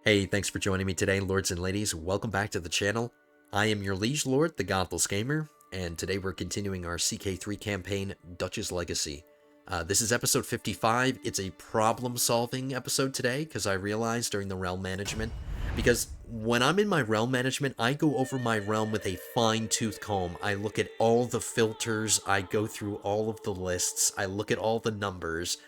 Hey, thanks for joining me today, lords and ladies. Welcome back to the channel. I am your liege lord, the Godless Gamer, and today we're continuing our CK3 campaign, Dutch's Legacy. This is episode 55. It's a problem-solving episode today, because I realized during the realm management, because when I'm in my realm management, I go over my realm with a fine-tooth comb. I look at all the filters, I go through all of the lists, I look at all the numbers,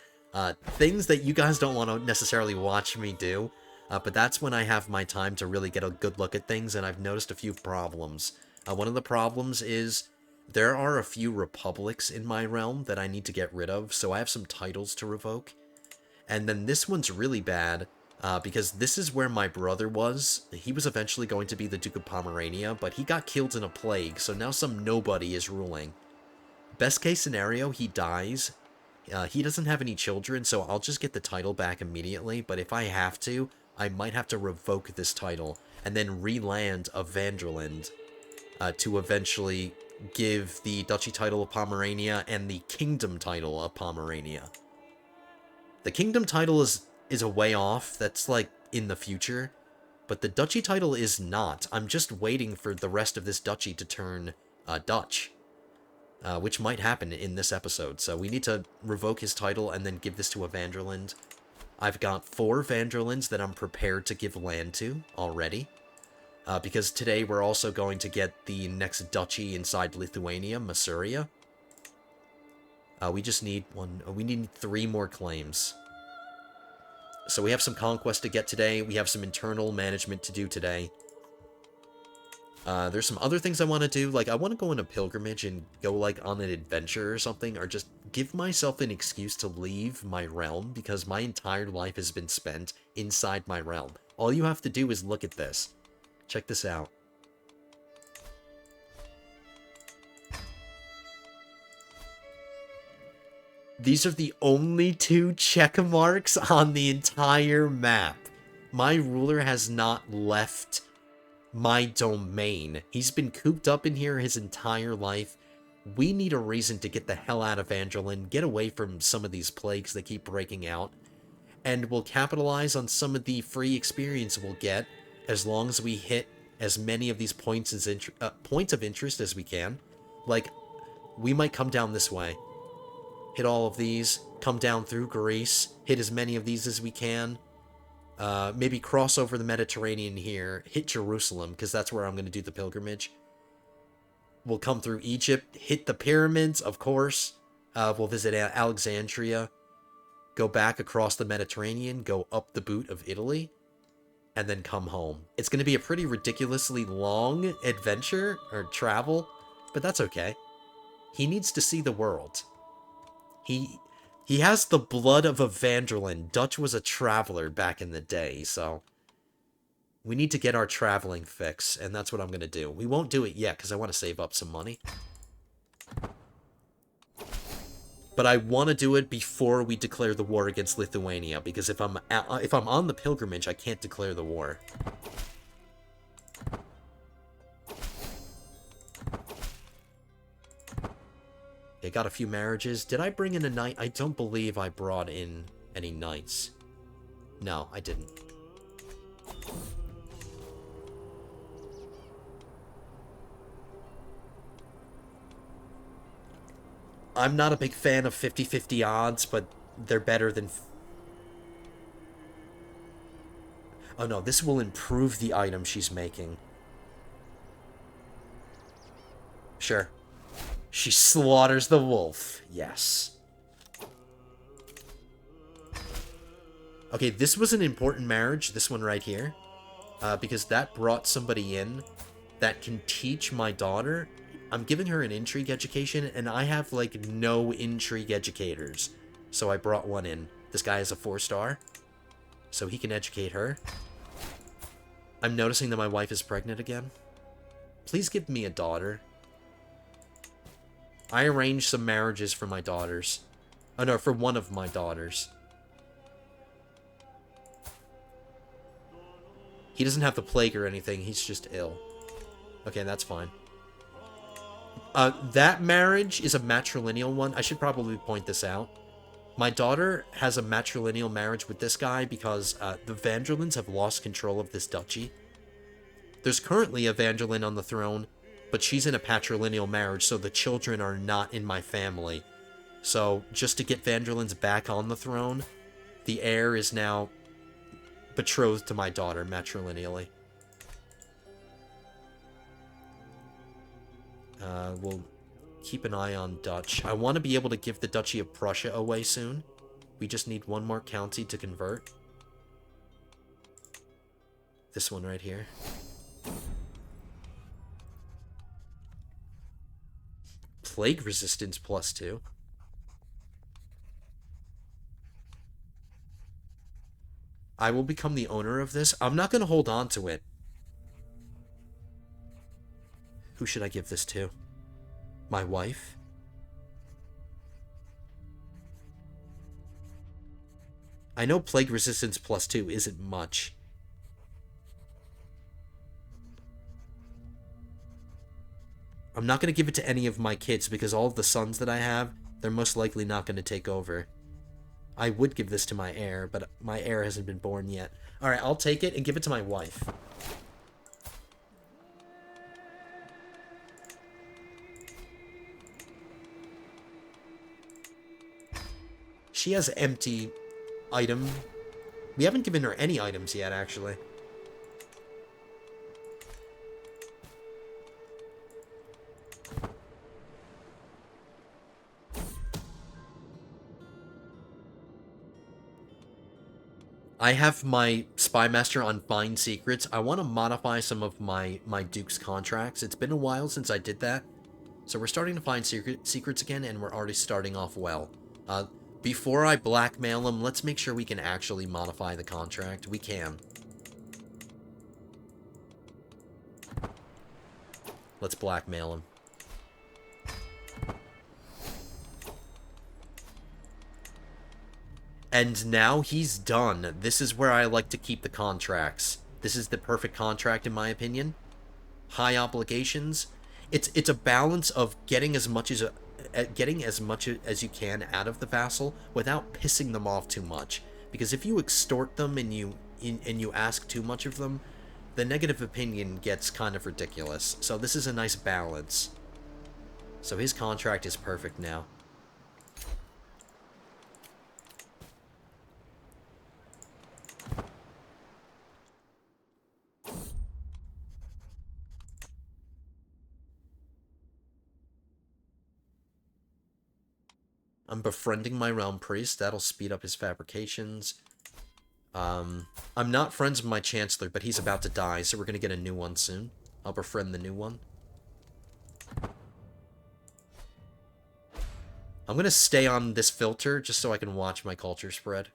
things that you guys don't want to necessarily watch me do. But that's when I have my time to really get a good look at things, and I've noticed a few problems. One of the problems is there are a few republics in my realm that I need to get rid of, so I have some titles to revoke. And then this one's really bad, because this is where my brother was. He was eventually going to be the Duke of Pomerania, but he got killed in a plague, so now some nobody is ruling. Best case scenario, he dies. He doesn't have any children, so I'll just get the title back immediately, but if I have to, I might have to revoke this title and then re-land a Van Der Linde to eventually give the Duchy title of Pomerania and the Kingdom title of Pomerania. The Kingdom title is a way off, that's like in the future, but the Duchy title is not. I'm just waiting for the rest of this Duchy to turn Dutch. Which might happen in this episode, so we need to revoke his title and then give this to a Van Der Linde. I've got 4 Van Der Lindes that I'm prepared to give land to already, because today we're also going to get the next duchy inside Lithuania, Masuria. We just need we need 3 more claims. So we have some conquest to get today, we have some internal management to do today. There's some other things I want to do, like I want to go on a pilgrimage and go like on an adventure or something, or just give myself an excuse to leave my realm, because my entire life has been spent inside my realm. All you have to do is look at this. Check this out. These are the only 2 check marks on the entire map. My ruler has not left my domain. He's been cooped up in here his entire life. We need a reason to get the hell out of Van Der Linde, get away from some of these plagues that keep breaking out, and we'll capitalize on some of the free experience we'll get as long as we hit as many of these points of interest as we can. Like, we might come down this way, hit all of these, come down through Greece, hit as many of these as we can. Maybe cross over the Mediterranean here, hit Jerusalem, because that's where I'm going to do the pilgrimage. We'll come through Egypt, hit the pyramids, of course. We'll visit Alexandria, go back across the Mediterranean, go up the boot of Italy, and then come home. It's going to be a pretty ridiculously long adventure, or travel, but that's okay. He needs to see the world. He has the blood of a Van Der Linde. Dutch was a traveler back in the day, so we need to get our traveling fix, and that's what I'm going to do. We won't do it yet, because I want to save up some money. But I want to do it before we declare the war against Lithuania, because if I'm on the pilgrimage, I can't declare the war. I got a few marriages. Did I bring in a knight? I don't believe I brought in any knights. No, I didn't. I'm not a big fan of 50-50 odds, but they're better than... Oh no, this will improve the item she's making. Sure. She slaughters the wolf. Yes. Okay, this was an important marriage, this one right here. Because that brought somebody in that can teach my daughter. I'm giving her an intrigue education, and I have, like, no intrigue educators. So I brought one in. This guy is a 4-star, so he can educate her. I'm noticing that my wife is pregnant again. Please give me a daughter. I arranged some marriages for my daughters. Oh no, for one of my daughters. He doesn't have the plague or anything, he's just ill. Okay, that's fine. That marriage is a matrilineal one. I should probably point this out. My daughter has a matrilineal marriage with this guy because the Van Der Lindes have lost control of this duchy. There's currently a Van Der Linde on the throne, but she's in a patrilineal marriage, so the children are not in my family. So, just to get Van Der Lindes back on the throne, the heir is now betrothed to my daughter matrilineally. We'll keep an eye on Dutch. I want to be able to give the Duchy of Prussia away soon. We just need one more county to convert. This one right here. Plague resistance +2. I will become the owner of this. I'm not going to hold on to it. Who should I give this to? My wife? I know plague resistance +2 isn't much. I'm not going to give it to any of my kids because all of the sons that I have, they're most likely not going to take over. I would give this to my heir, but my heir hasn't been born yet. Alright, I'll take it and give it to my wife. She has empty item. We haven't given her any items yet, actually. I have my Spy Master on Find Secrets. I want to modify some of my Duke's contracts. It's been a while since I did that. So we're starting to find secrets again, and we're already starting off well. Before I blackmail him, let's make sure we can actually modify the contract. We can. Let's blackmail him. And now he's done. This is where I like to keep the contracts. This is the perfect contract in my opinion. High obligations. It's a balance of getting as much as you can out of the vassal without pissing them off too much. Because if you extort them and you ask too much of them, the negative opinion gets kind of ridiculous. So this is a nice balance. So his contract is perfect now. I'm befriending my realm priest. That'll speed up his fabrications. I'm not friends with my chancellor, but he's about to die, so we're going to get a new one soon. I'll befriend the new one. I'm going to stay on this filter just so I can watch my culture spread.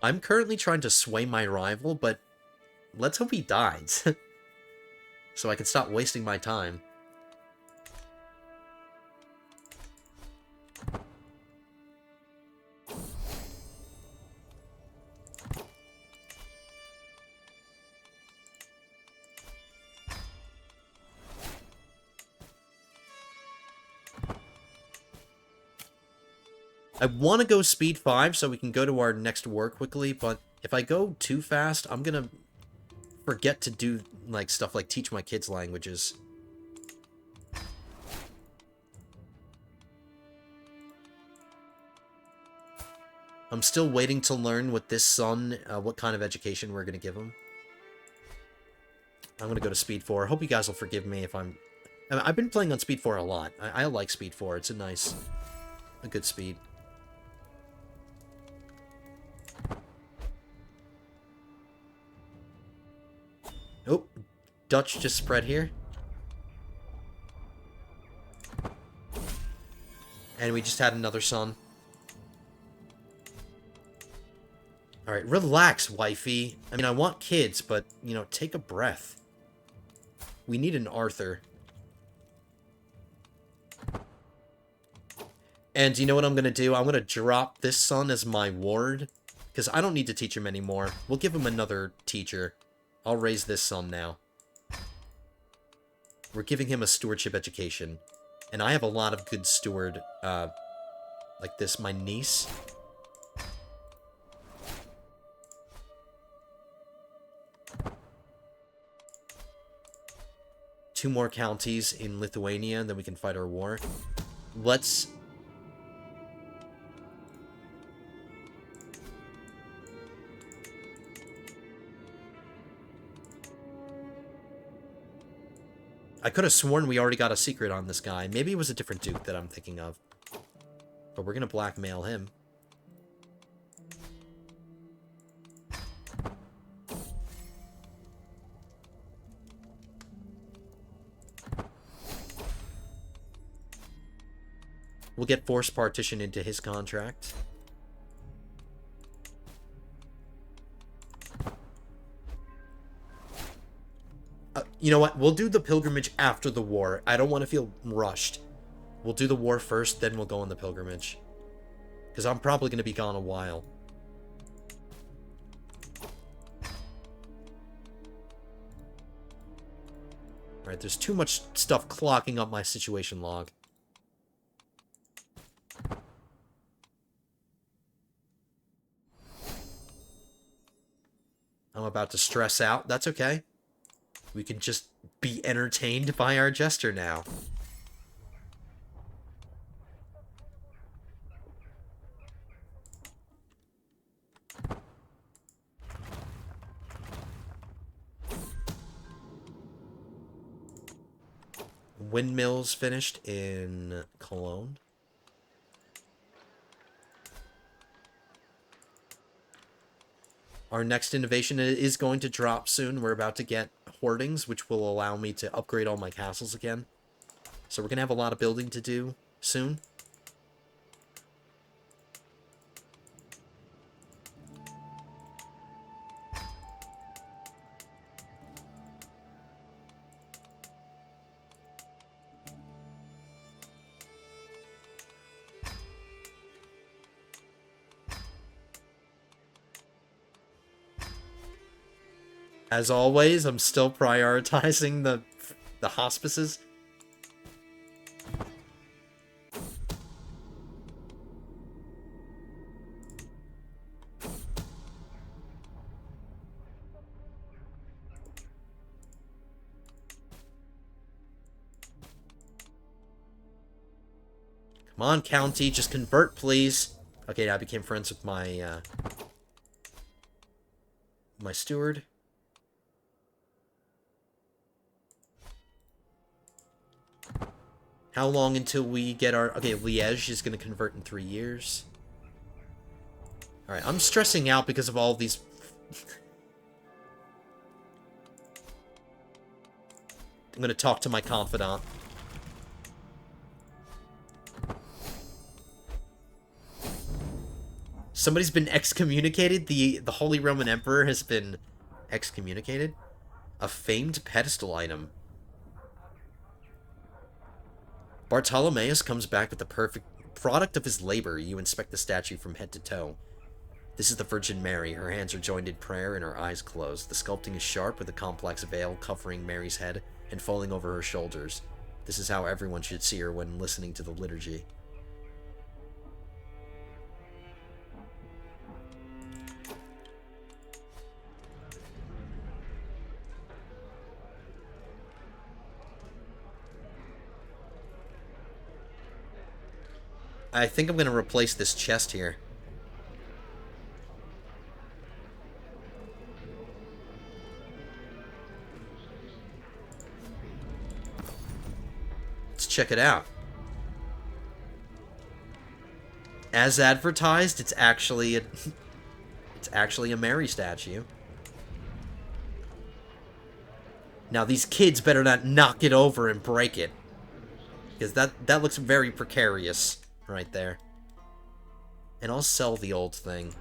I'm currently trying to sway my rival, but let's hope he dies. So I can stop wasting my time. I want to go speed 5 so we can go to our next war quickly, but if I go too fast, I'm going to forget to do like stuff like teach my kids languages. I'm still waiting to learn with this son what kind of education we're going to give him. I'm going to go to speed 4. I hope you guys will forgive me if I've been playing on speed 4 a lot. I like speed 4. It's a good speed. Oh, Dutch just spread here. And we just had another son. Alright, relax, wifey. I mean, I want kids, but, you know, take a breath. We need an Arthur. And you know what I'm going to do? I'm going to drop this son as my ward. Because I don't need to teach him anymore. We'll give him another teacher. I'll raise this son now. We're giving him a stewardship education. And I have a lot of good steward, like this, my niece. Two more counties in Lithuania, and then we can fight our war. Let's... I could have sworn we already got a secret on this guy. Maybe it was a different duke that I'm thinking of. But we're going to blackmail him. We'll get forced partition into his contract. You know what? We'll do the pilgrimage after the war. I don't want to feel rushed. We'll do the war first, then we'll go on the pilgrimage. Because I'm probably going to be gone a while. Alright, there's too much stuff clogging up my situation log. I'm about to stress out. That's okay. We can just be entertained by our jester now. Windmills finished in Cologne. Our next innovation is going to drop soon. We're about to get hoardings, which will allow me to upgrade all my castles again. So we're going to have a lot of building to do soon. As always, I'm still prioritizing the hospices. Come on, county, just convert, please. Okay, now I became friends with my my steward. How long until we get our... Okay, Liège is going to convert in 3 years. Alright, I'm stressing out because of all these... I'm going to talk to my confidant. Somebody's been excommunicated? The Holy Roman Emperor has been excommunicated? A famed pedestal item. Bartolomeus comes back with the perfect product of his labor. You inspect the statue from head to toe. This is the Virgin Mary. Her hands are joined in prayer and her eyes closed. The sculpting is sharp with a complex veil covering Mary's head and falling over her shoulders. This is how everyone should see her when listening to the liturgy. I think I'm going to replace this chest here. Let's check it out. As advertised, it's actually a Mary statue. Now these kids better not knock it over and break it, because that looks very precarious right there. And I'll sell the old thing.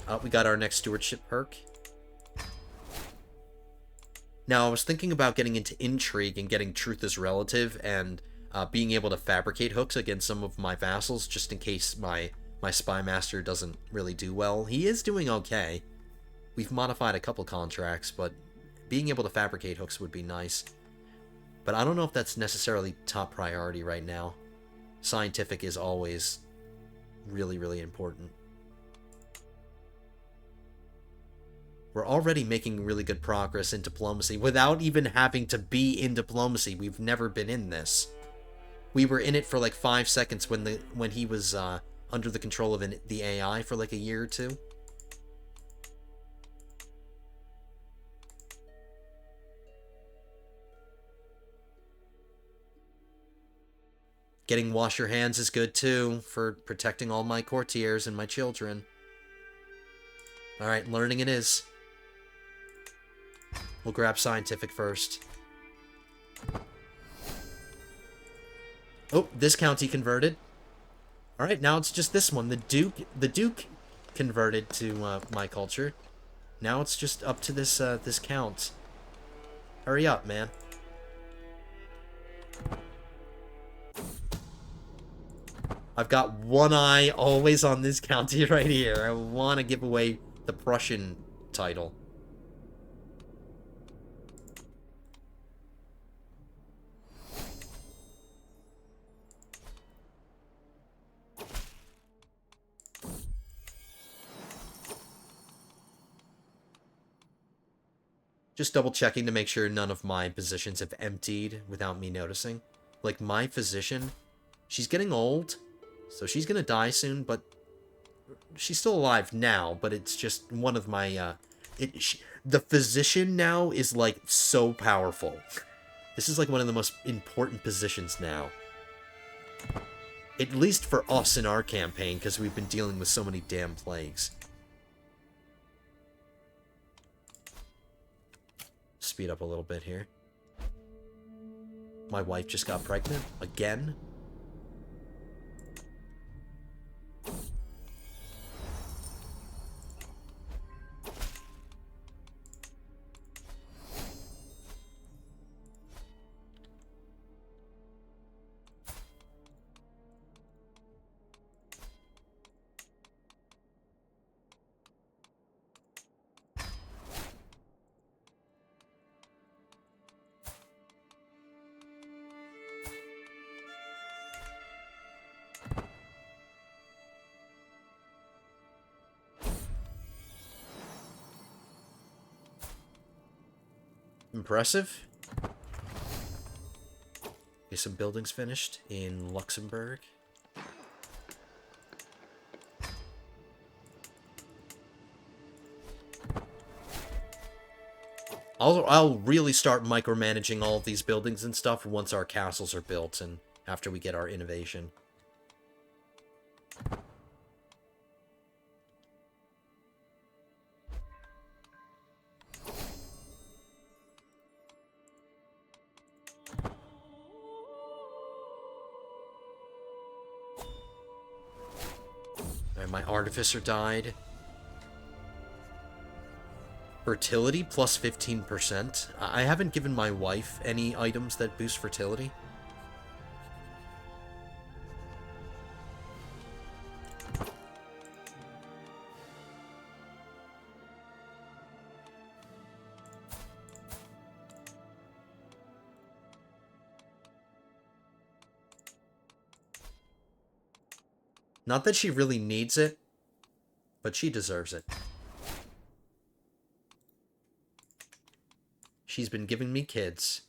Oh, we got our next stewardship perk. Now, I was thinking about getting into intrigue and getting truth is relative and being able to fabricate hooks against some of my vassals just in case my spy master doesn't really do well. He is doing okay. We've modified a couple contracts, but being able to fabricate hooks would be nice. But I don't know if that's necessarily top priority right now. Scientific is always really, really important. We're already making really good progress in diplomacy without even having to be in diplomacy. We've never been in this. We were in it for like 5 seconds when he was under the control of the AI for like a year or two. Getting wash your hands is good too for protecting all my courtiers and my children. Alright, learning it is. We'll grab scientific first. Oh, this county converted. Alright, now it's just this one. The Duke converted to my culture. Now it's just up to this this count. Hurry up, man. I've got one eye always on this county right here. I want to give away the Prussian title. Just double checking to make sure none of my positions have emptied without me noticing. Like my physician, she's getting old, so she's gonna die soon, but she's still alive now, but it's just one of my, the physician now is like so powerful. This is like one of the most important positions now. At least for us in our campaign, because we've been dealing with so many damn plagues. Speed up a little bit here. My wife just got pregnant again. Impressive. Okay, some buildings finished in Luxembourg. I'll really start micromanaging all of these buildings and stuff once our castles are built and after we get our innovation. My artificer died. Fertility plus 15%. I haven't given my wife any items that boost fertility. Not that she really needs it, but she deserves it. She's been giving me kids.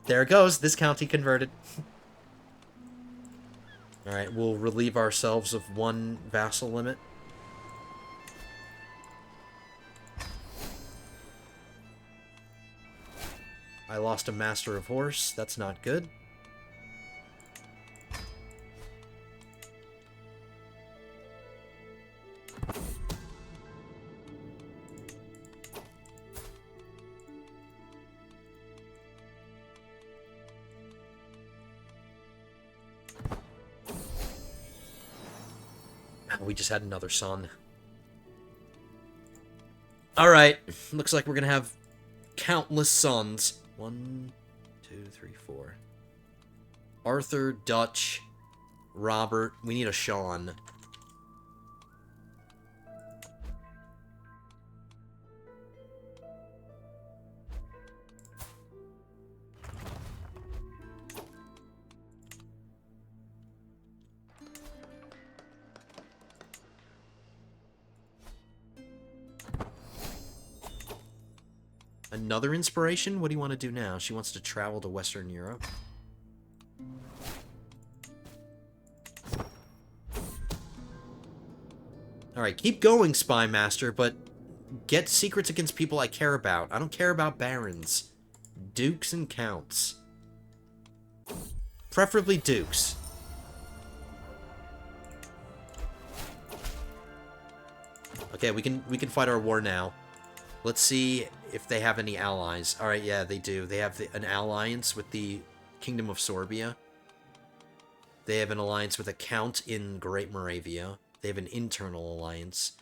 There it goes. This county converted. Alright, we'll relieve ourselves of one vassal limit. I lost a master of horse. That's not good. We just had another son. Alright, looks like we're gonna have countless sons. 1, 2, 3, 4. Arthur, Dutch, Robert. We need a Sean. Another inspiration? What do you want to do now? She wants to travel to Western Europe. Alright, keep going, Spy Master, but get secrets against people I care about. I don't care about barons. Dukes and counts. Preferably dukes. Okay, we can fight our war now. Let's see if they have any allies. Alright, yeah, they do. They have an alliance with the Kingdom of Sorbia. They have an alliance with a count in Great Moravia. They have an internal alliance.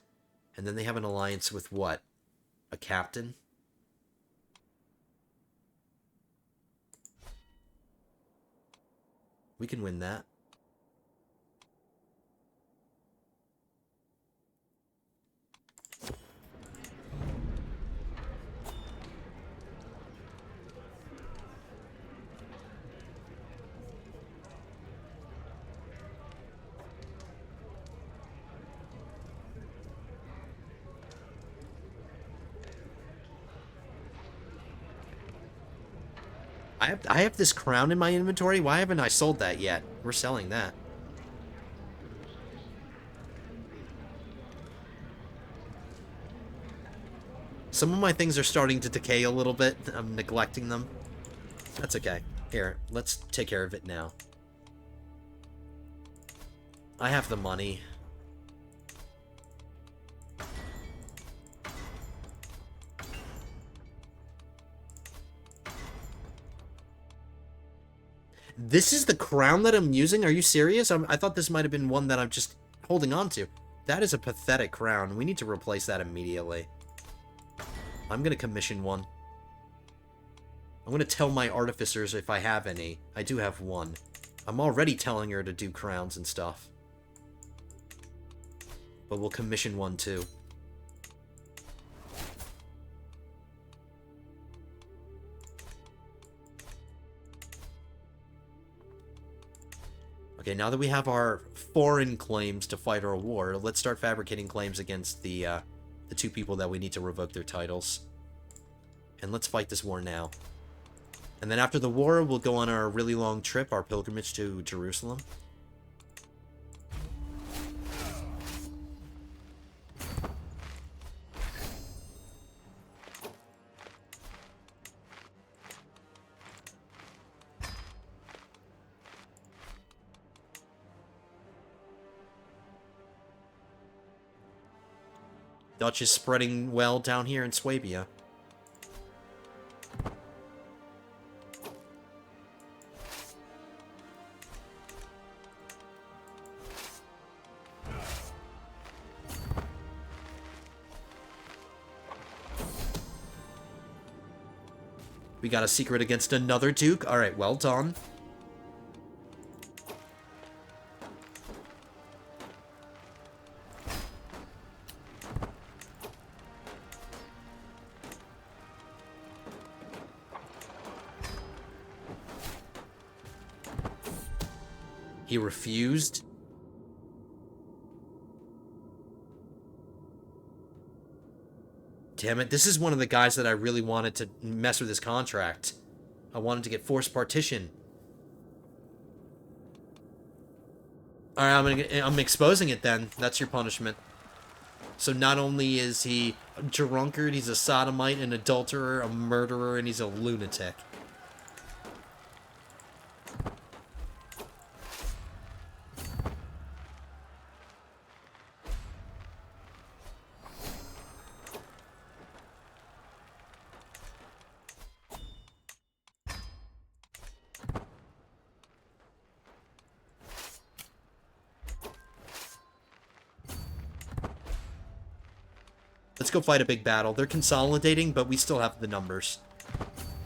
And then they have an alliance with what? A captain? We can win that. I have this crown in my inventory. Why haven't I sold that yet? We're selling that. Some of my things are starting to decay a little bit. I'm neglecting them. That's okay. Here, let's take care of it now. I have the money. This is the crown that I'm using? Are you serious? I thought this might have been one that I'm just holding on to. That is a pathetic crown. We need to replace that immediately. I'm going to commission one. I'm going to tell my artificers if I have any. I do have one. I'm already telling her to do crowns and stuff. But we'll commission one too. Okay, now that we have our foreign claims to fight our war, let's start fabricating claims against the two people that we need to revoke their titles. And let's fight this war now. And then after the war, we'll go on our really long trip, our pilgrimage to Jerusalem. Dutch is spreading well down here in Swabia. We got a secret against another duke. Alright, well done. He refused. Damn it, this is one of the guys that I really wanted to mess with his contract. I wanted to get forced partition. Alright, I'm exposing it then. That's your punishment. So not only is he a drunkard, he's a sodomite, an adulterer, a murderer, and he's a lunatic. Let's go fight a big battle. They're consolidating, but we still have the numbers.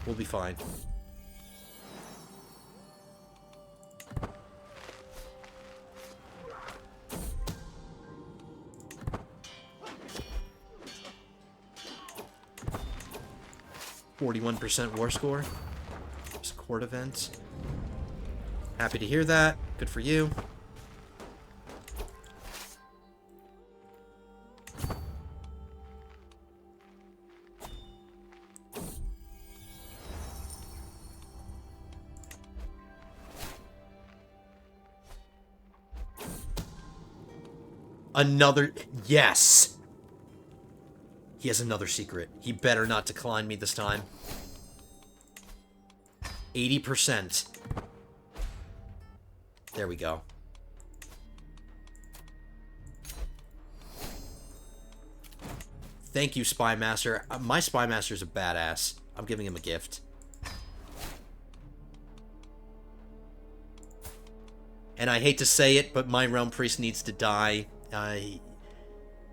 We'll be fine. %41 war score. It's a court event. Happy to hear that. Good for you. Another... Yes! He has another secret. He better not decline me this time. 80%. There we go. Thank you, Spy Master. My Spy Master's a badass. I'm giving him a gift. And I hate to say it, but my Realm Priest needs to die.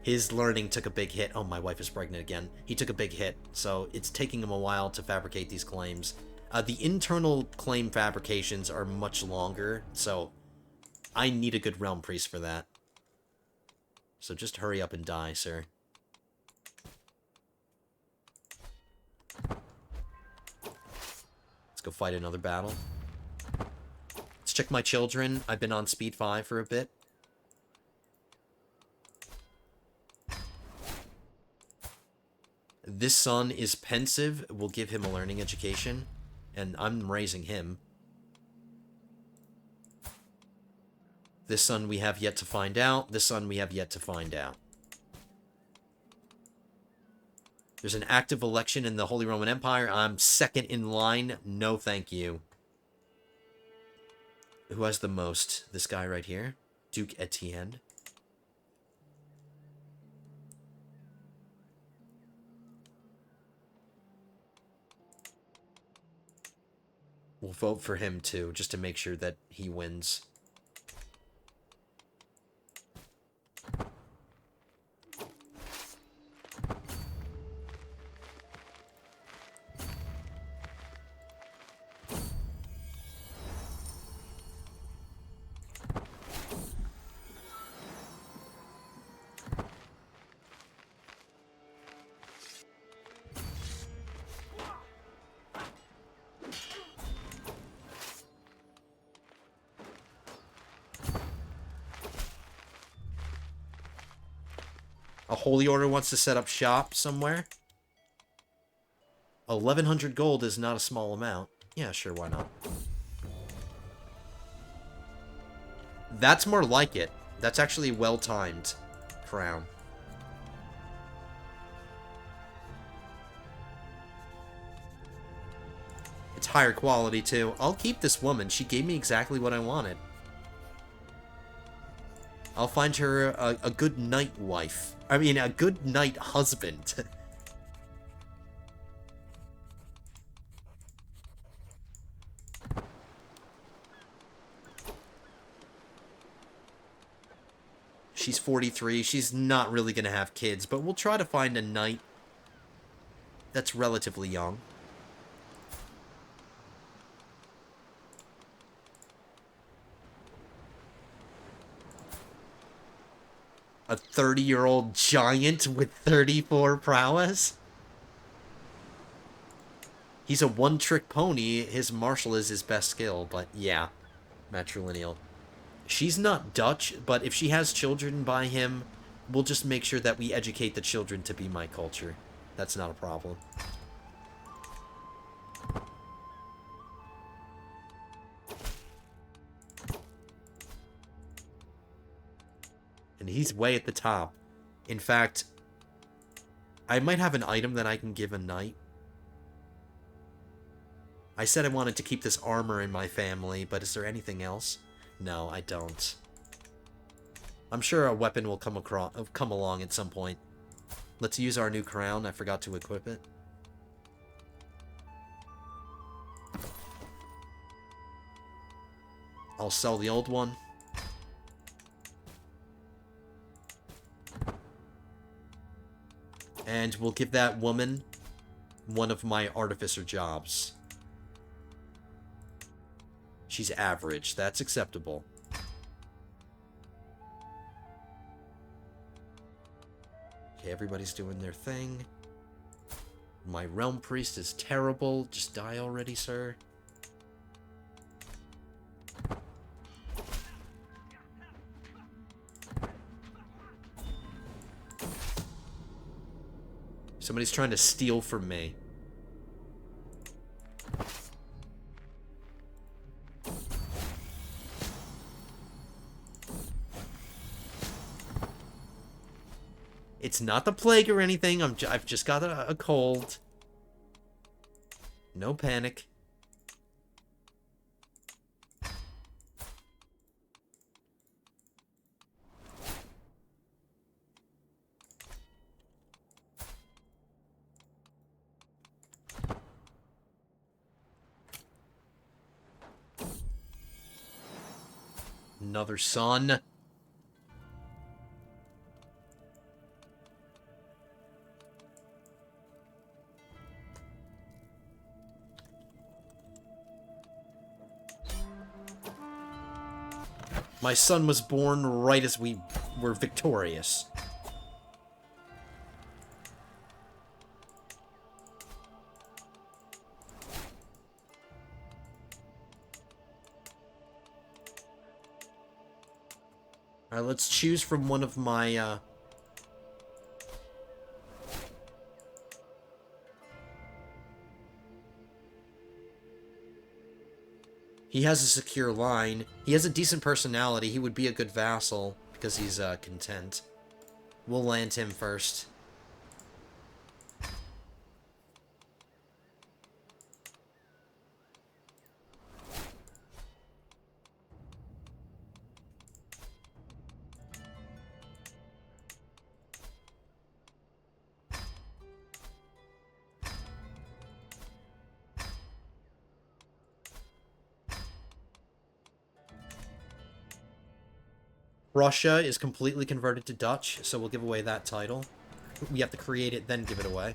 His learning took a big hit. Oh, my wife is pregnant again. He took a big hit, so it's taking him a while to fabricate these claims. The internal claim fabrications are much longer, so I need a good Realm Priest for that. So just hurry up and die, sir. Let's go fight another battle. Let's check my children. I've been on speed 5 for a bit. This son is pensive. We'll give him a learning education. And I'm raising him. This son we have yet to find out. This son we have yet to find out. There's an active election in the Holy Roman Empire. I'm second in line. No thank you. Who has the most? This guy right here. Duke Etienne. We'll vote for him, too, just to make sure that he wins. A Holy Order wants to set up shop somewhere. 1,100 gold is not a small amount. Yeah, sure, why not? That's more like it. That's actually well-timed. Crown. It's higher quality, too. I'll keep this woman. She gave me exactly what I wanted. I'll find her a good knight wife. I mean, a good knight husband. She's 43. She's not really going to have kids, but we'll try to find a knight that's relatively young. A 30-year-old giant with 34 prowess? He's a one-trick pony. His martial is his best skill, but yeah, matrilineal. She's not Dutch, but if she has children by him, we'll just make sure that we educate the children to be my culture. That's not a problem. And he's way at the top. In fact, I might have an item that I can give a knight. I said I wanted to keep this armor in my family, but is there anything else? No, I don't. I'm sure a weapon will come along at some point. Let's use our new crown. I forgot to equip it. I'll sell the old one. And we'll give that woman one of my artificer jobs. She's average. That's acceptable. Okay, everybody's doing their thing. My realm priest is terrible. Just die already, sir. Somebody's trying to steal from me. It's not the plague or anything. I've just got a cold. No panic. Another son. My son was born right as we were victorious. Alright, let's choose from one of my, He has a secure line. He has a decent personality. He would be a good vassal because he's, content. We'll land him first. Russia is completely converted to Dutch, so we'll give away that title. We have to create it, then give it away.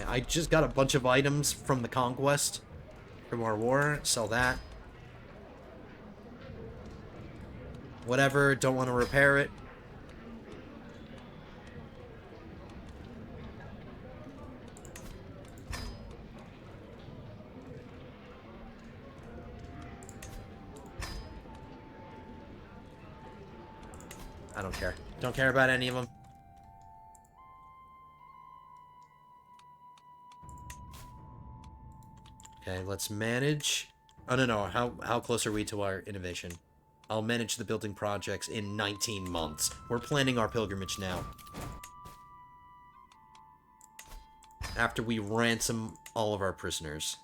I just got a bunch of items from the conquest, from our war. Sell that. Whatever, don't want to repair it. I don't care. Don't care about any of them. Okay, let's manage. Oh, no. How close are we to our innovation? I'll manage the building projects in 19 months. We're planning our pilgrimage now. After we ransom all of our prisoners.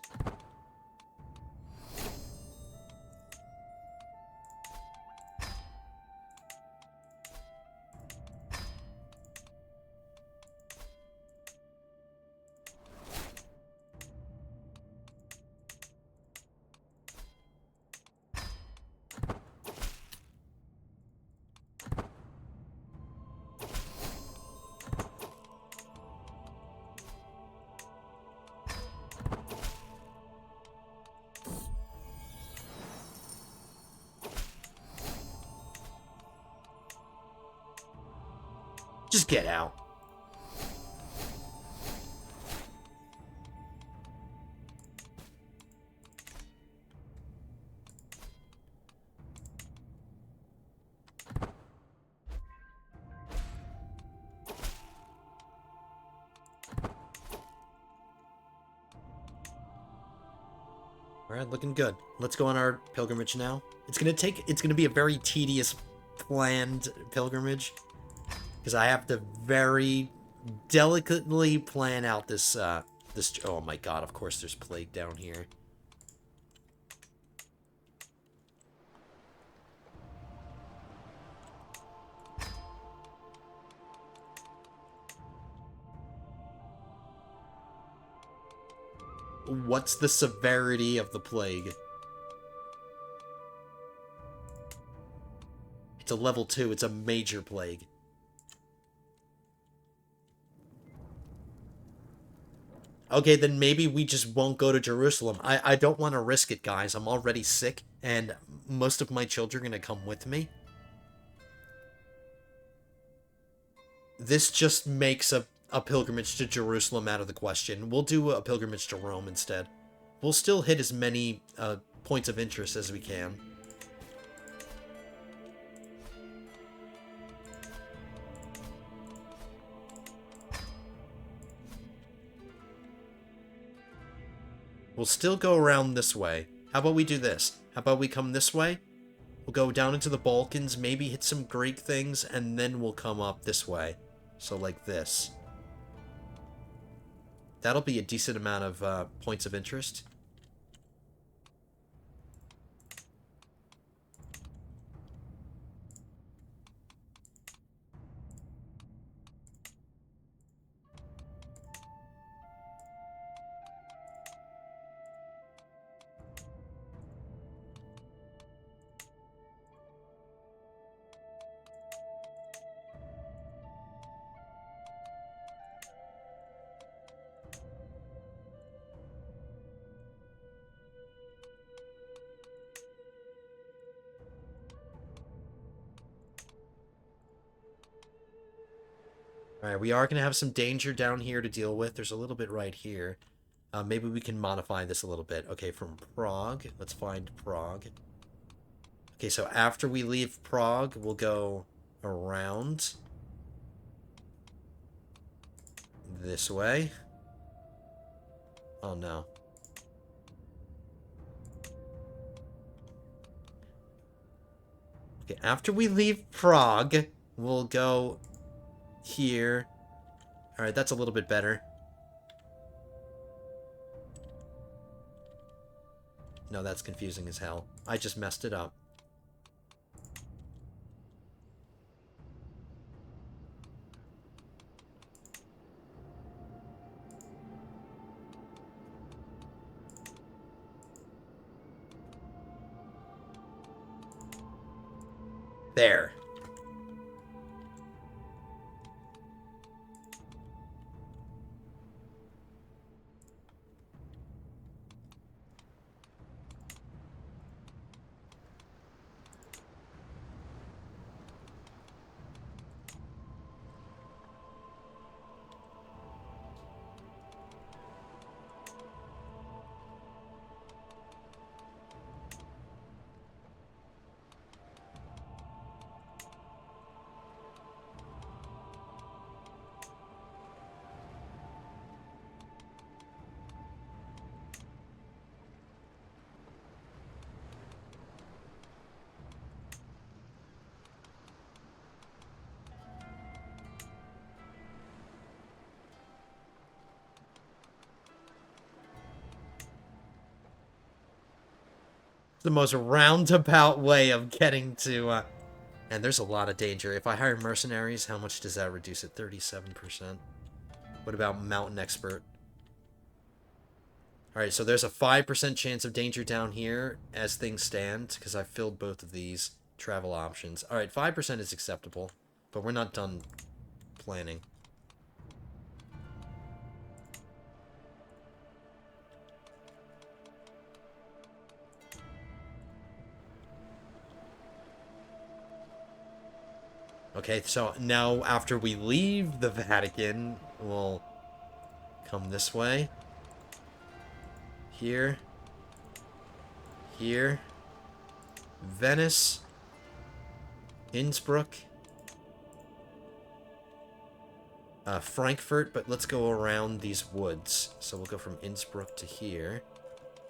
Just get out. Alright, looking good. Let's go on our pilgrimage now. It's gonna be a very tedious, planned pilgrimage. Because I have to very delicately plan out this, oh my god, of course there's plague down here. What's the severity of the plague? It's a level 2. It's a major plague. Okay, then maybe we just won't go to Jerusalem. I don't want to risk it, guys. I'm already sick, and most of my children are going to come with me. This just makes a pilgrimage to Jerusalem out of the question. We'll do a pilgrimage to Rome instead. We'll still hit as many points of interest as we can. We'll still go around this way. How about we do this? How about we come this way? We'll go down into the Balkans, maybe hit some Greek things, and then we'll come up this way. So like this. That'll be a decent amount of points of interest. Alright, we are going to have some danger down here to deal with. There's a little bit right here. Maybe we can modify this a little bit. Okay, from Prague. Let's find Prague. Okay, so after we leave Prague, we'll go around this way. Oh, no. Okay, after we leave Prague, we'll go here. Alright, that's a little bit better. No, that's confusing as hell. I just messed it up. There. The most roundabout way of getting to, and there's a lot of danger. If I hire mercenaries, how much does that reduce it? 37%. What about mountain expert? Alright, so there's a 5% chance of danger down here as things stand, because I filled both of these travel options. Alright, 5% is acceptable, but we're not done planning. Okay, so now after we leave the Vatican, we'll come this way. Here. Here. Venice. Innsbruck. Frankfurt, but let's go around these woods. So we'll go from Innsbruck to here.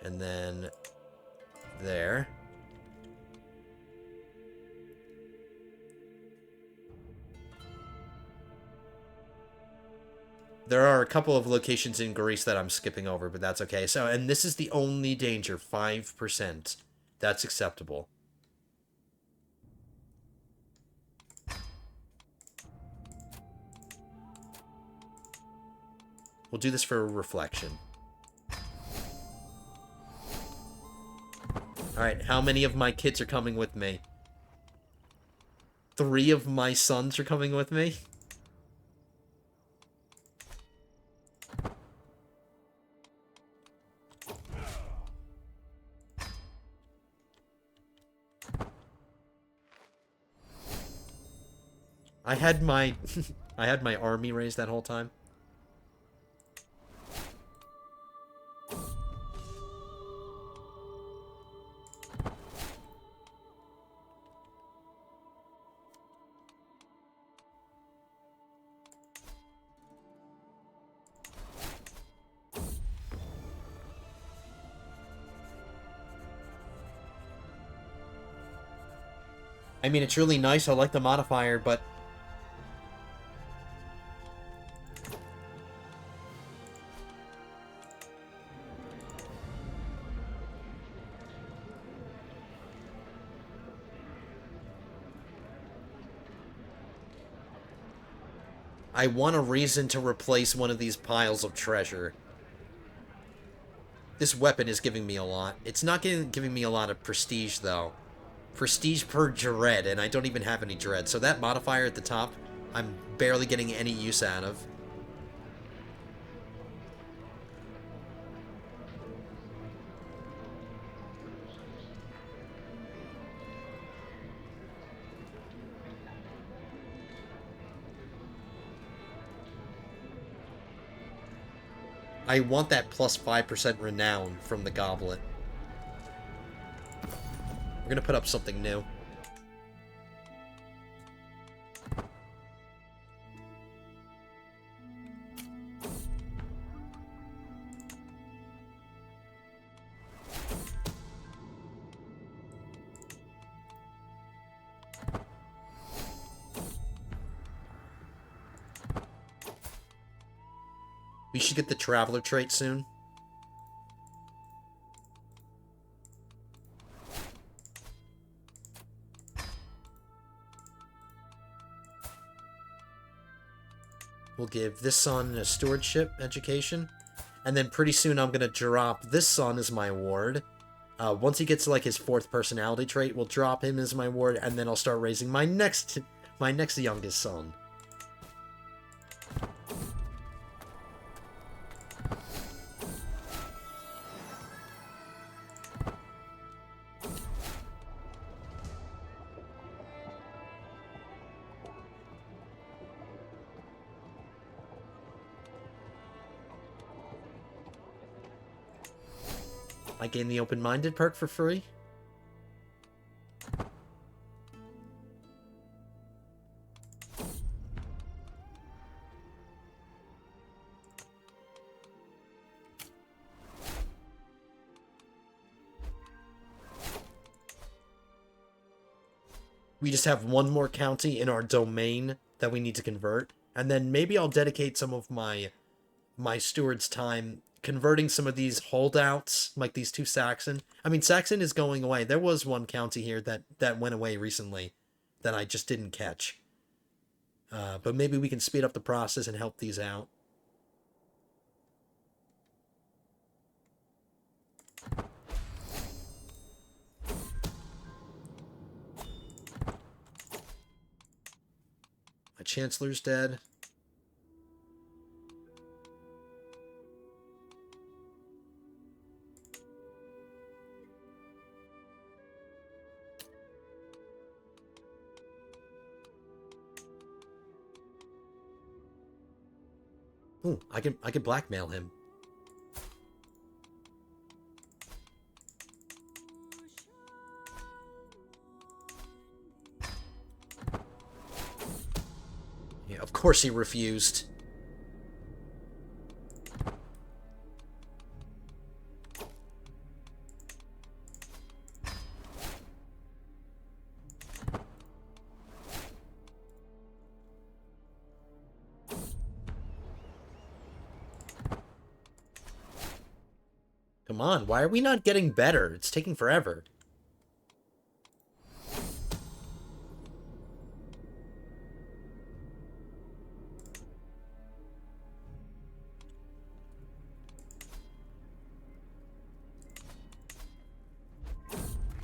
And then there. There are a couple of locations in Greece that I'm skipping over, but that's okay. So, and this is the only danger, 5%. That's acceptable. We'll do this for reflection. Alright, how many of my kids are coming with me? 3 of my sons are coming with me? I had my I had my army raised that whole time. I mean, it's really nice. I like the modifier, but I want a reason to replace one of these piles of treasure. This weapon is giving me a lot. It's not giving me a lot of prestige, though. Prestige per dread, and I don't even have any dread. So that modifier at the top, I'm barely getting any use out of. I want that plus 5% renown from the goblet. We're gonna put up something new. We should get the Traveler trait soon. We'll give this son a stewardship education. And then pretty soon I'm going to drop this son as my ward. Once he gets like his 4th personality trait, we'll drop him as my ward, and then I'll start raising my next youngest son. I gain the open-minded perk for free. We just have one more county in our domain that we need to convert, and then maybe I'll dedicate some of my steward's time converting some of these holdouts, like these 2 Saxon. I mean, Saxon is going away. There was one county here that went away recently that I just didn't catch. But maybe we can speed up the process and help these out. My Chancellor's dead. Ooh, I can blackmail him. Yeah, of course he refused. Come on, why are we not getting better? It's taking forever.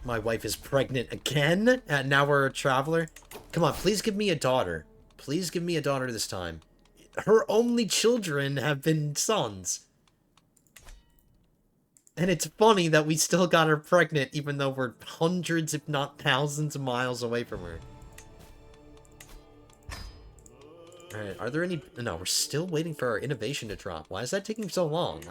My wife is pregnant again, and now we're a traveler. Come on, please give me a daughter. Please give me a daughter this time. Her only children have been sons. And it's funny that we still got her pregnant, even though we're hundreds, if not thousands of miles away from her. Alright, are there any... No, we're still waiting for our innovation to drop. Why is that taking so long?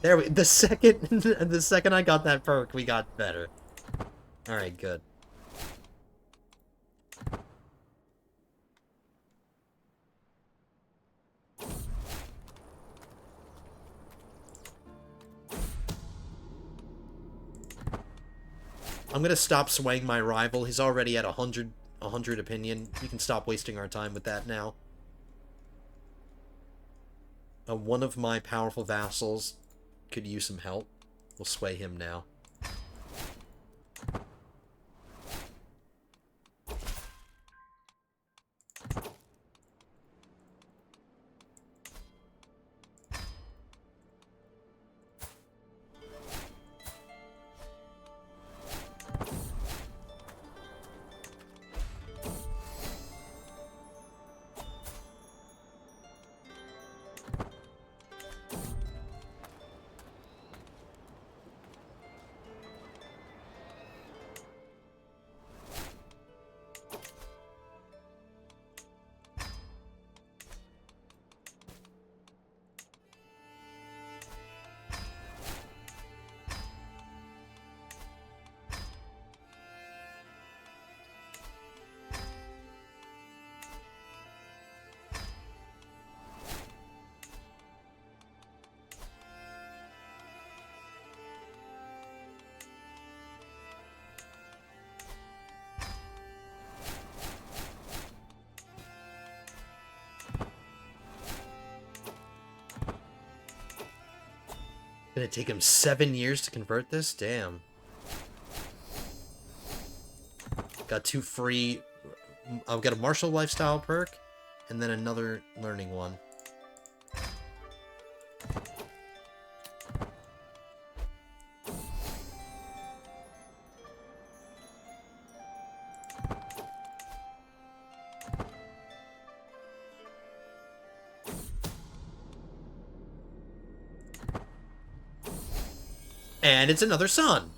There we... The second I got that perk, we got better. Alright, good. I'm gonna stop swaying my rival. He's already at 100 opinion. We can stop wasting our time with that now. One of my powerful vassals could use some help. We'll sway him now. Gonna take him 7 years to convert this? Damn. Got 2 free... I've got a martial lifestyle perk, and then another learning one. And it's another son!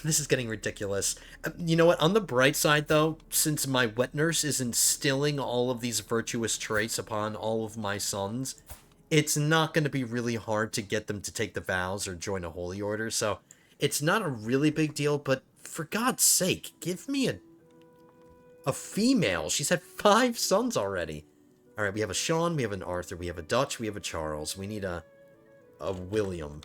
This is getting ridiculous. You know what? On the bright side, though, since my wet nurse is instilling all of these virtuous traits upon all of my sons, it's not going to be really hard to get them to take the vows or join a holy order, so it's not a really big deal, but for God's sake, give me a female. She's had 5 sons already. Alright, we have a Sean, we have an Arthur, we have a Dutch, we have a Charles. We need a William.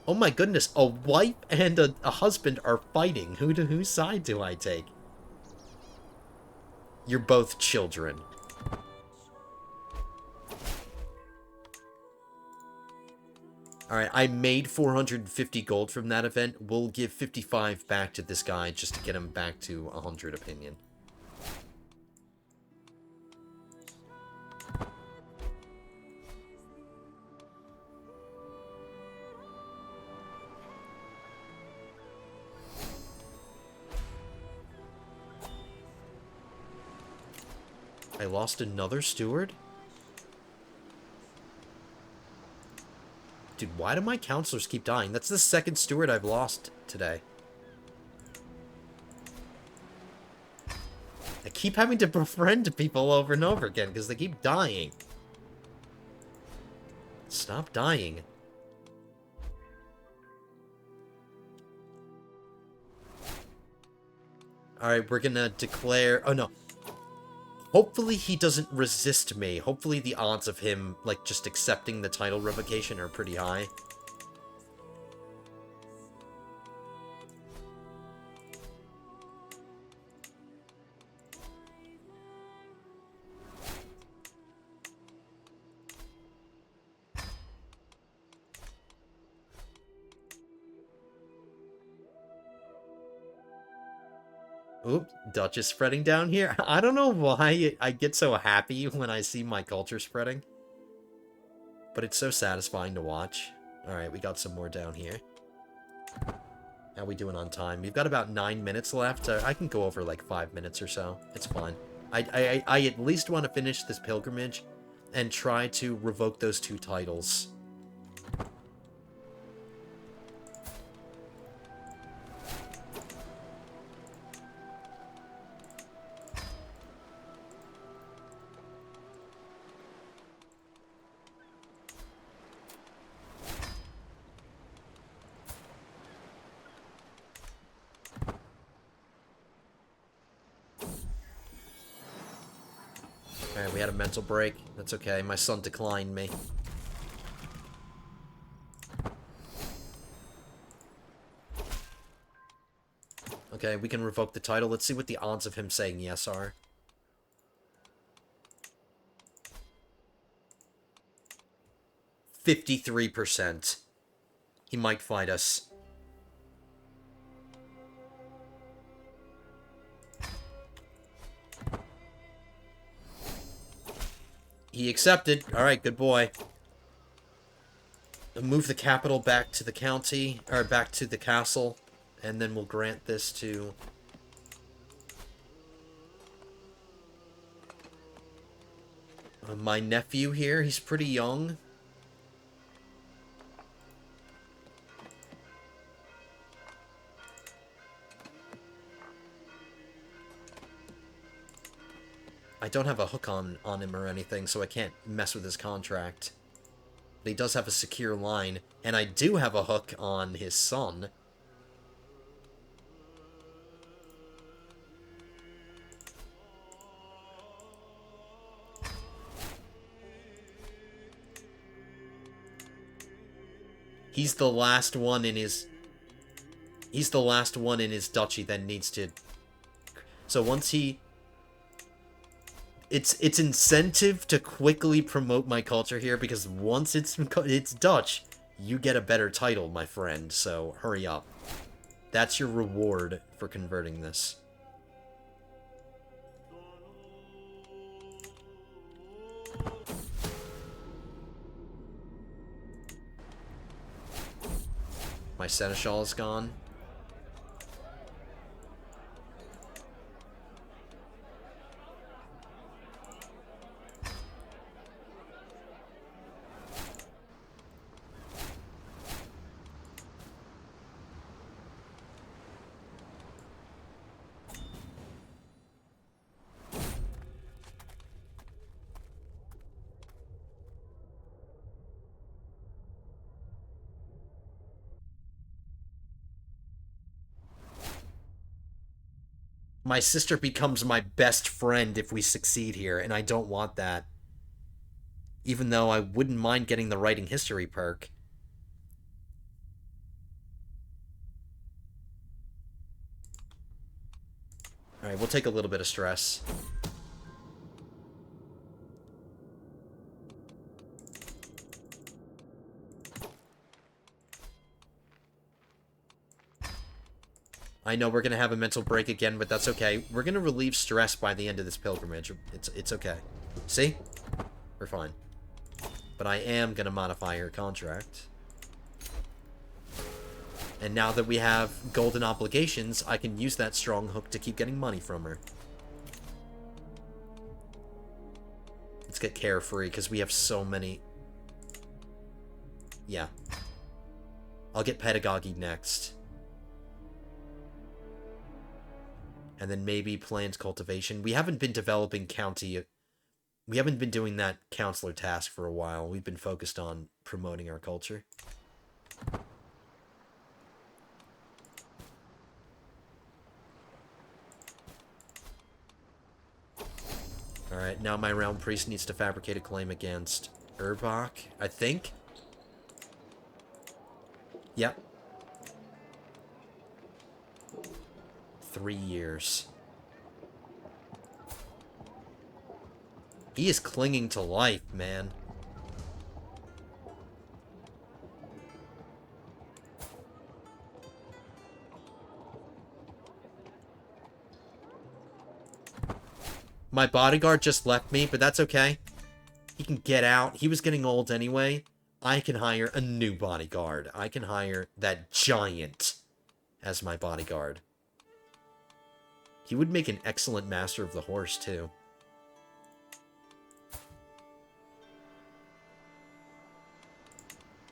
Oh my goodness, a wife and a husband are fighting. Whose side do I take? You're both children. Alright, I made 450 gold from that event. We'll give 55 back to this guy just to get him back to 100 opinion. I lost another steward? Dude, why do my counselors keep dying? That's the second steward I've lost today. I keep having to befriend people over and over again because they keep dying. Stop dying. Alright, we're gonna declare... Oh, no. Hopefully he doesn't resist me. Hopefully the odds of him, like, just accepting the title revocation are pretty high. Oop, Dutch is spreading down here. I don't know why I get so happy when I see my culture spreading. But it's so satisfying to watch. Alright, we got some more down here. How we doing on time? We've got about 9 minutes left. I can go over like 5 minutes or so. It's fine. I at least want to finish this pilgrimage and try to revoke those 2 titles. Alright, we had a mental break. That's okay. My son declined me. Okay, we can revoke the title. Let's see what the odds of him saying yes are. %53%. He might fight us. He accepted. Alright, good boy. Move the capital back to the county, or back to the castle, and then we'll grant this to... my nephew here. He's pretty young. I don't have a hook on him or anything, so I can't mess with his contract. But he does have a secure line, and I do have a hook on his son. He's the last one in his... He's the last one in his duchy that needs to... So once he... It's incentive to quickly promote my culture here, because once it's Dutch, you get a better title, my friend, so hurry up. That's your reward for converting this. My seneschal is gone. My sister becomes my best friend if we succeed here, and I don't want that. Even though I wouldn't mind getting the writing history perk. Alright, we'll take a little bit of stress. I know we're going to have a mental break again, but that's okay. We're going to relieve stress by the end of this pilgrimage. It's okay. See? We're fine. But I am going to modify her contract. And now that we have golden obligations, I can use that strong hook to keep getting money from her. Let's get carefree, because we have so many... Yeah. I'll get pedagogy next. And then maybe planned cultivation. We haven't been developing county... We haven't been doing that counselor task for a while. We've been focused on promoting our culture. Alright, now my realm priest needs to fabricate a claim against Urbach, I think. Yep. 3 years. He is clinging to life, man. My bodyguard just left me, but that's okay. He can get out. He was getting old anyway. I can hire a new bodyguard. I can hire that giant as my bodyguard. He would make an excellent master of the horse, too.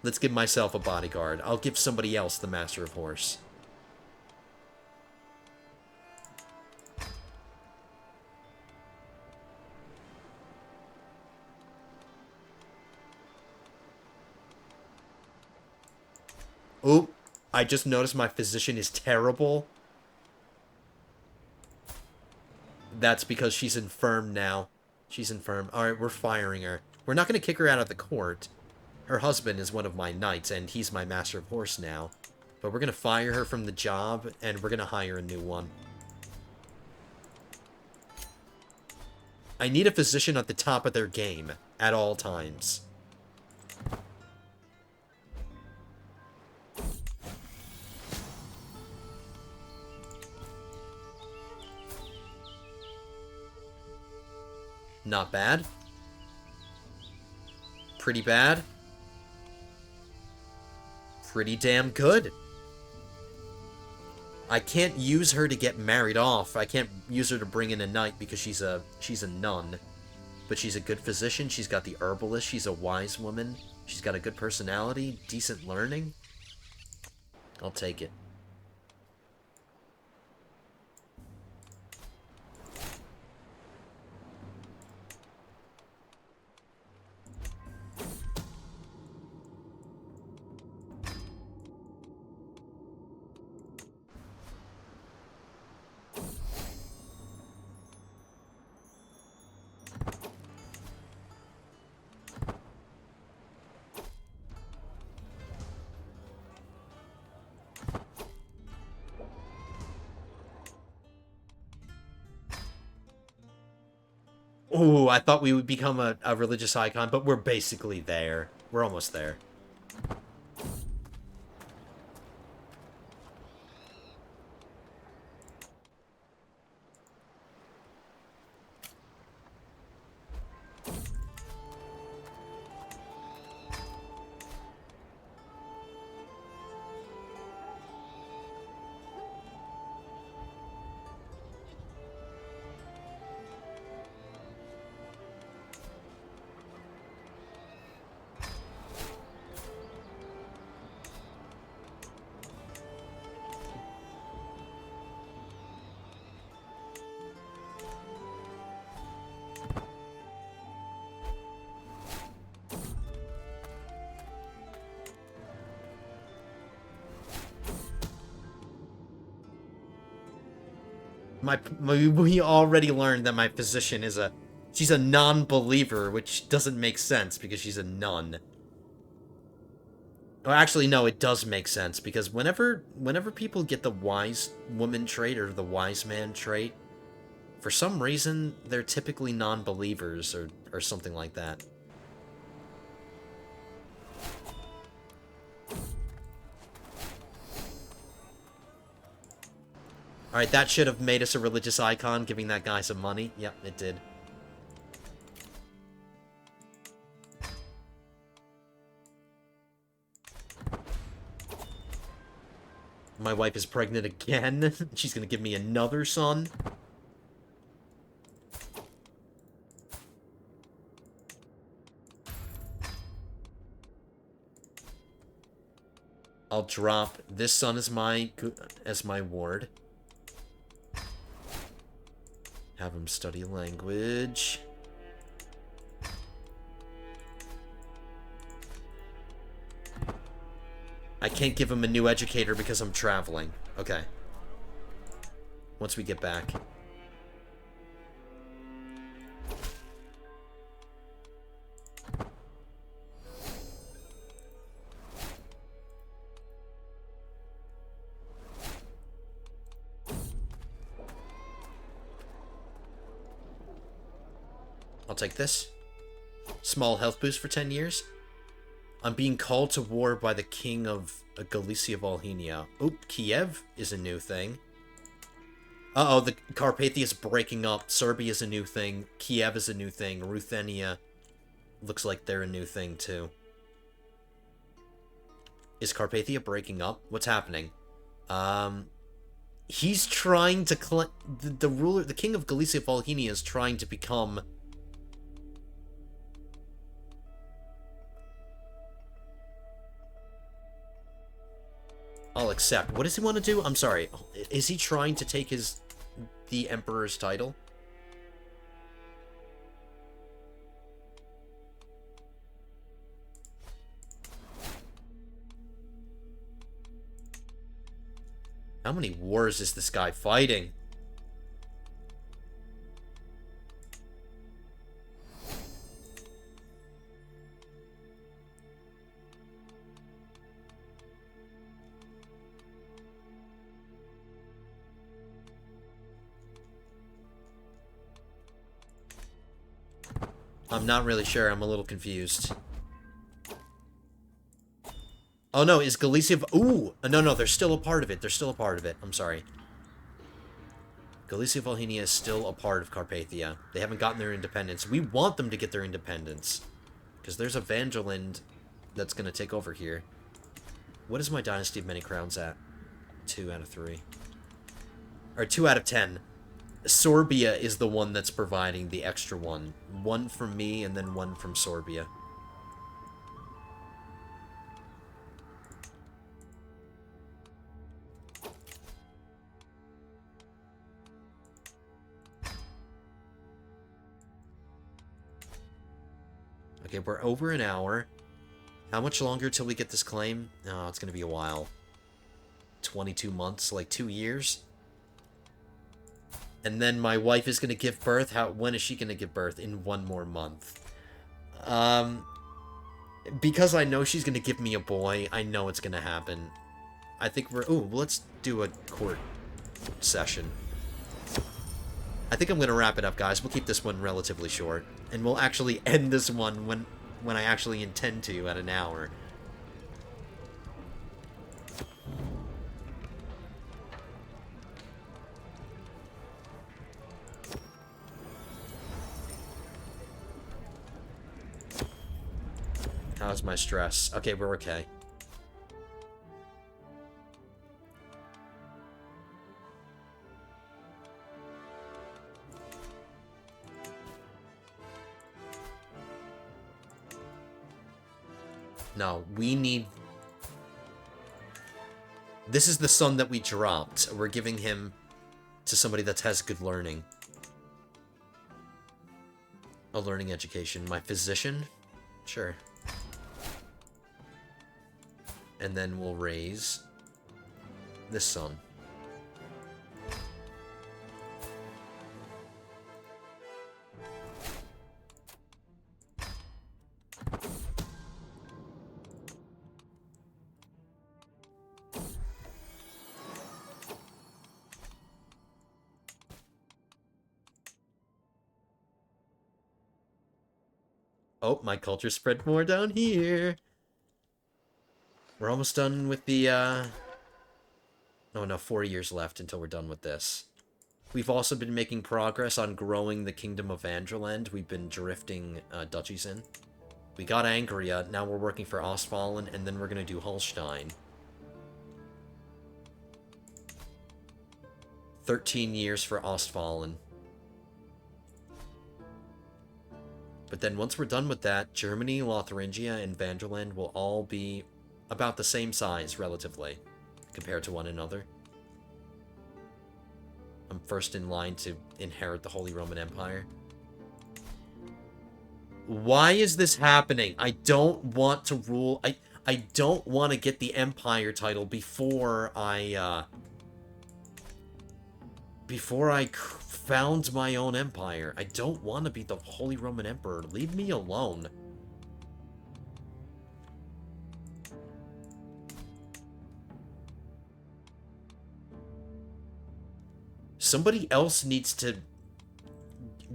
Let's give myself a bodyguard. I'll give somebody else the master of horse. Oop, I just noticed my physician is terrible. That's because she's infirm now. She's infirm. Alright, we're firing her. We're not going to kick her out of the court. Her husband is one of my knights, and he's my master of horse now. But we're going to fire her from the job, and we're going to hire a new one. I need a physician at the top of their game at all times. Not bad. Pretty bad. Pretty damn good. I can't use her to get married off. I can't use her to bring in a knight because she's a nun. But she's a good physician. She's got the herbalist. She's a wise woman. She's got a good personality, decent learning. I'll take it. Ooh, I thought we would become a religious icon, but we're basically there. We're almost there. We already learned that my physician is she's a non-believer, which doesn't make sense because she's a nun. Well, actually, no, it does make sense because whenever people get the wise woman trait or the wise man trait, for some reason, they're typically non-believers or something like that. Alright, that should have made us a religious icon, giving that guy some money. Yep, it did. My wife is pregnant again. She's gonna give me another son. I'll drop this son as my ward. Have him study language. I can't give him a new educator because I'm traveling. Okay. Once we get back. I'll take this. Small health boost for 10 years. I'm being called to war by the king of Galicia Volhynia. Oop, Kiev is a new thing. Uh-oh, the Carpathia is breaking up. Serbia is a new thing. Kiev is a new thing. Ruthenia looks like they're a new thing, too. Is Carpathia breaking up? What's happening? He's trying to the ruler, the king of Galicia Volhynia is trying to become... I'll accept. What does he want to do? I'm sorry. Is he trying to take the emperor's title? How many wars is this guy fighting? I'm not really sure. I'm a little confused. Oh, no. Is Galicia... Ooh! No, they're still a part of it. They're still a part of it. I'm sorry. Galicia Volhynia is still a part of Carpathia. They haven't gotten their independence. We want them to get their independence. Because there's a Van Der Linde that's going to take over here. What is my Dynasty of Many Crowns at? 2 out of 3. Or 2 out of 10. Sorbia is the one that's providing the extra one. One from me, and then one from Sorbia. Okay, we're over an hour. How much longer till we get this claim? Oh, it's gonna be a while. 22 months, like 2 years. And then my wife is gonna give birth. When is she gonna give birth? In 1 more month. Because I know she's gonna give me a boy, I know it's gonna happen. I think we're... Ooh, let's do a court session. I think I'm gonna wrap it up, guys. We'll keep this one relatively short. And we'll actually end this one when I actually intend to at an hour. How's my stress? Okay, we're okay. No, we need... This is the son that we dropped. We're giving him to somebody that has good learning. A learning education. My physician? Sure. And then we'll raise this son. Oh, my culture spread more down here. We're almost done with the, Oh, no, 4 years left until we're done with this. We've also been making progress on growing the Kingdom of Van Der Linde. We've been drifting duchies in. We got Angria, now we're working for Ostfalen, and then we're going to do Holstein. 13 years for Ostfalen. But then once we're done with that, Germany, Lotharingia, and Van Der Linde will all be about the same size, relatively, compared to one another. I'm first in line to inherit the Holy Roman Empire. Why is this happening? I don't want to rule... I don't want to get the Empire title before I found my own empire. I don't want to be the Holy Roman Emperor. Leave me alone. Somebody else needs to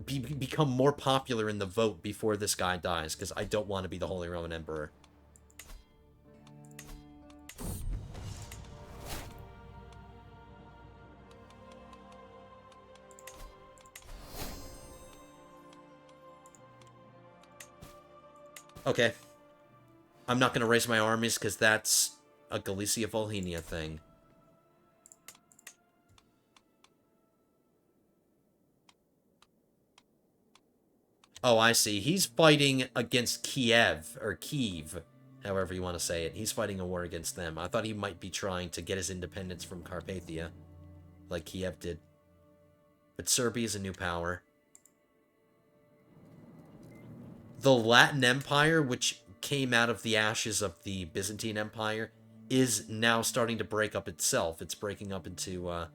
become more popular in the vote before this guy dies, because I don't want to be the Holy Roman Emperor. Okay. I'm not going to raise my armies, because that's a Galicia-Volhynia thing. Oh, I see. He's fighting against Kiev, or Kiev, however you want to say it. He's fighting a war against them. I thought he might be trying to get his independence from Carpathia, like Kiev did. But Serbia is a new power. The Latin Empire, which came out of the ashes of the Byzantine Empire, is now starting to break up itself. It's breaking up into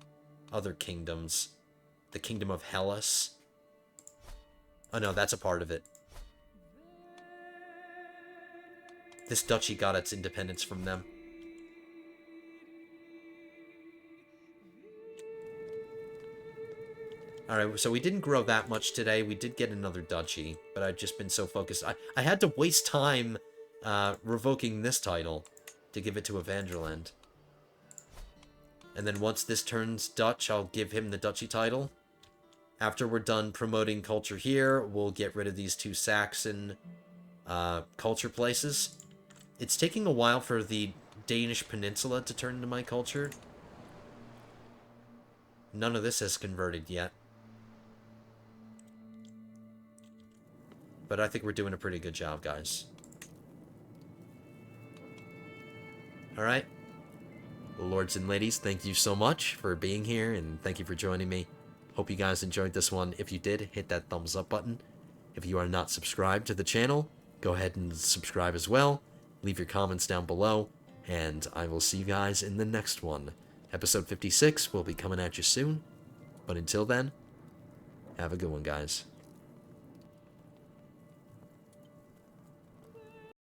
other kingdoms. The Kingdom of Hellas. Oh no, that's a part of it. This duchy got its independence from them. Alright, so we didn't grow that much today. We did get another duchy, but I've just been so focused. I had to waste time revoking this title to give it to Evangeland. And then once this turns Dutch, I'll give him the duchy title. After we're done promoting culture here, we'll get rid of these two Saxon culture places. It's taking a while for the Danish peninsula to turn into my culture. None of this has converted yet. But I think we're doing a pretty good job, guys. Alright. Lords and ladies, thank you so much for being here, and thank you for joining me. Hope you guys enjoyed this one. If you did, hit that thumbs up button. If you are not subscribed to the channel, go ahead and subscribe as well. Leave your comments down below, and I will see you guys in the next one. Episode 56 will be coming at you soon. But until then, have a good one, guys.